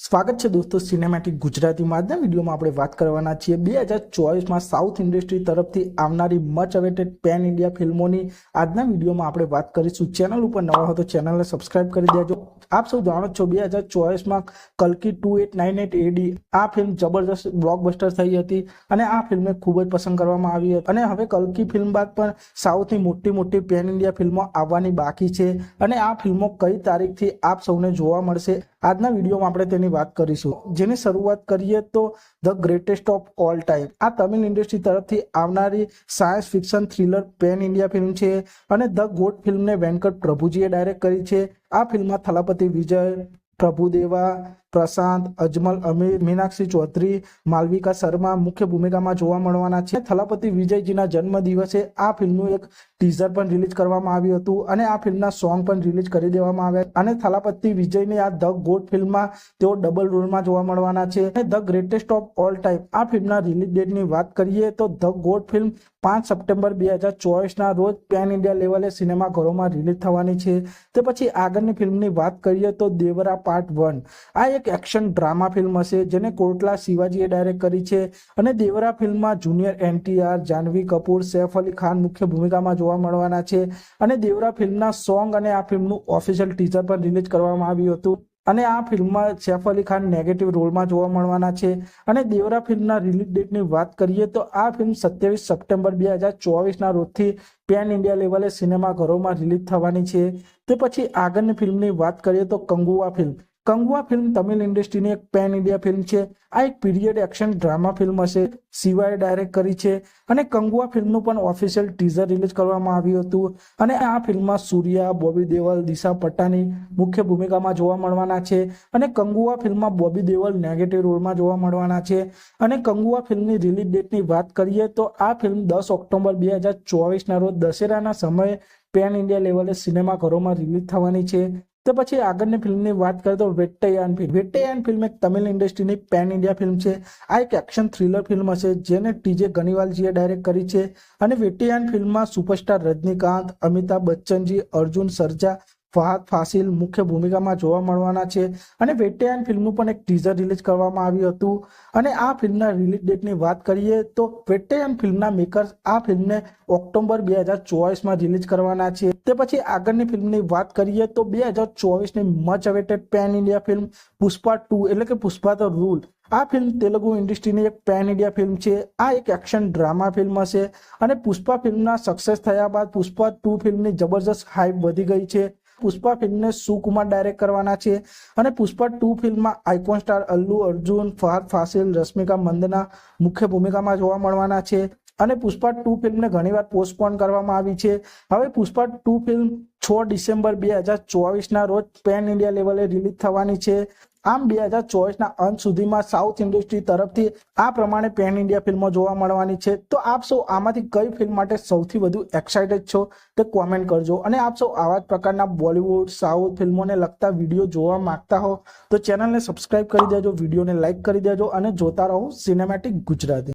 સ્વાગત છે દોસ્તો સિનેમેટિક ગુજરાતીમાં। આજના વિડીયોમાં આપણે વાત કરવાના છીએ 2024માં સાઉથ ઇન્ડસ્ટ્રી તરફથી આવનારી મચ અવેટેડ પેન ઇન્ડિયા ફિલ્મોની। આજના વિડીયોમાં આપણે વાત કરીશું। ચેનલ ઉપર નવા હો તો ચેનલને સબસ્ક્રાઇબ કરી દેજો। આપ સૌ જાણો છો 2024માં કલ્કી 2898 AD આ ફિલ્મ જબરદસ્ત બ્લોકબસ્ટર થઈ હતી અને આ ફિલ્મને ખૂબ જ પસંદ કરવામાં આવી હતી અને હવે કલ્કી ફિલ્મ બાદ પણ સાઉથની મોટી પેન ઇન્ડિયા ફિલ્મો આવવાની બાકી છે અને આ ફિલ્મો કઈ તારીખથી આપ સૌને જોવા મળશે આજના વિડીયોમાં આપણે તેની વાત કરીશું। જેની શરૂઆત કરીએ તો the greatest of all time આ તમિલ ઇન્ડસ્ટ્રી તરફથી આવનારી science fiction thriller pan India film છે અને ધ ગોડ ફિલ્મને વેંકટ પ્રભુજીએ ડાયરેક્ટ કરી છે। આ ફિલ્મમાં થલાપતિ વિજય, પ્રભુદેવા, પ્રશાંત, અજમલ અમીર, મીનાક્ષી ચૌધરી, માલવિકા શર્મા મુખ્ય ભૂમિકામાં જોવા મળવાના છે। થલાપતિ વિજયજીના જન્મ દિવસે આ ફિલ્મનું એક ટીઝર પણ રિલીઝ કરવામાં આવ્યું હતું અને આ ફિલ્મના સોંગ પણ રિલીઝ કરી દેવામાં આવ્યા અને થલાપતિ વિજયની આ ધ ગોડ ફિલ્મમાં તેઓ ડબલ રોલમાં જોવા મળવાના છે। અને the greatest of all time આ ફિલ્મના રિલીઝ ડેટની વાત કરીએ તો ધ ગોડ ફિલ્મ 5 સપ્ટેમ્બર 2024ના રોજ પેન ઇન્ડિયા લેવલે સિનેમાઘરોમાં રિલીઝ થવાની છે। તે પછી આગળની ફિલ્મની વાત કરીએ તો દેવરા પાર્ટ 1 આ એક એક્શન ડ્રામા ફિલ્મ હશે જેને કોટલા શિવાજીએ ડાયરેક્ટ કરી છે અને દેવરા ફિલ્મમાં જુનિયર NTR, જાહ્નવી કપૂર, સૈફ અલી ખાન મુખ્ય ભૂમિકામાં જોવા મળવાના છે અને દેવરા ફિલ્મના સોંગ અને આ ફિલ્મનું ઓફિશિયલ ટીઝર પણ રિલીઝ કરવામાં આવ્યું હતું અને આ ફિલ્મમાં સૈફ અલી ખાન નેગેટિવ રોલમાં જોવા મળવાના છે। અને દેવરા ફિલ્મના રિલીઝ ડેટની વાત કરીએ તો આ ફિલ્મ 27 સપ્ટેમ્બર 2024ના રોજથી પેન ઇન્ડિયા લેવલે સિનેમાઘરોમાં રિલીઝ થવાની છે। તે પછી આગળની ફિલ્મની વાત કરીએ તો કંગુઆ ફિલ્મ તમિલ ઇન્ડસ્ટ્રીની એક પેન ઇન્ડિયા ફિલ્મ છે। આ એક પીરિયડ એક્શન ડ્રામા ફિલ્મ હશે। શિવાએ ડાયરેક્ટ કરી છે અને કંગુઆ ફિલ્મનું પણ ઓફિશિયલ ટીઝર રિલીઝ કરવામાં આવ્યું હતું અને આ ફિલ્મમાં સૂર્યા, બોબી દેઓલ, દિશા પટાની મુખ્ય ભૂમિકામાં જોવા મળવાના છે અને કંગુઆ ફિલ્મમાં બોબી દેઓલ નેગેટિવ રોલમાં જોવા મળવાના છે। અને કંગુઆ ફિલ્મની રિલીઝ ડેટની વાત કરીએ તો આ ફિલ્મ 10 ઓક્ટોબર 2024ના રોજ દશેરાના સમયે પેન ઇન્ડિયા લેવલે સિનેમાઘરોમાં રિલીઝ થવાની છે। તો પછી આગળની ફિલ્મની વાત કરીએ તો વેટ્ટૈયાન ફિલ્મ એક તમિલ ઇન્ડસ્ટ્રીની પેન ઇન્ડિયા ફિલ્મ છે। આ એક એક્શન થ્રિલર ફિલ્મ હશે જેને TJ ગનીવાલજીએ ડાયરેક્ટ કરી છે અને વેટ્ટૈયાન ફિલ્મમાં સુપરસ્ટાર રજનીકાંત, અમિતાભ બચ્ચનજી, અર્જુન સર્જા, ફહાદ ફાસિલ મુખ્ય ભૂમિકામાં જોવા મળવાના છે અને વેટ્ટૈયાન ફિલ્મનું પણ એક ટીઝર રિલીઝ કરવામાં આવ્યું હતું અને આ ફિલ્મના રિલીઝ ડેટની વાત કરીએ તો વેટ્ટૈયાન ફિલ્મના મેકર્સ આ ફિલ્મને ઓક્ટોબર 2024માં રિલીઝ કરવાના છે। તે પછી આગળની ફિલ્મની વાત કરીએ તો 2024ની much awaited pan India film Pushpa 2 એટલે કે પુષ્પા ધ રૂલ આ ફિલ્મ તેલુગુ ઇન્ડસ્ટ્રીની એક પેન ઇન્ડિયા ફિલ્મ છે। આ એક એક્શન ડ્રામા ફિલ્મ હશે અને પુષ્પા ફિલ્મના સક્સેસ થયા બાદ પુષ્પા 2 ફિલ્મની જબરજસ્ત હાઇપ વધી ગઈ છે। પુષ્પા ફિલ્મને સુકુમાર ડાયરેક્ટ કરવાના છે અને પુષ્પા 2 ફિલ્મમાં આઇકોન સ્ટાર અલ્લુ અર્જુન, ફહાદ ફાસિલ, રશ્મિકા મંદના મુખ્ય ભૂમિકામાં જોવા મળવાના છે અને પુષ્પા 2 ફિલ્મને ઘણીવાર પોસ્ટપોન કરવામાં આવી છે। હવે પુષ્પા 2 ફિલ્મ 6 ડિસેમ્બર 2024ના રોજ પેન ઇન્ડિયા લેવલે રિલીઝ થવાની છે। આમ 2024ના અંત સુધીમાં સાઉથ ઇન્ડસ્ટ્રી તરફથી આ પ્રમાણે પેન ઇન્ડિયા ફિલ્મો જોવા મળવાની છે। તો આપ સૌ આમાંથી કઈ ફિલ્મ માટે સૌથી વધુ એક્સાઇટેડ છો તે કોમેન્ટ કરજો અને આપ સૌ આવા જ પ્રકારના બોલિવૂડ, સાઉથ ફિલ્મોને લગતા વિડીયો જોવા માંગતા હો તો ચેનલને સબસ્ક્રાઇબ કરી દેજો, વિડીયોને લાઇક કરી દેજો અને જોતા રહો સિનેમેટિક ગુજરાતી।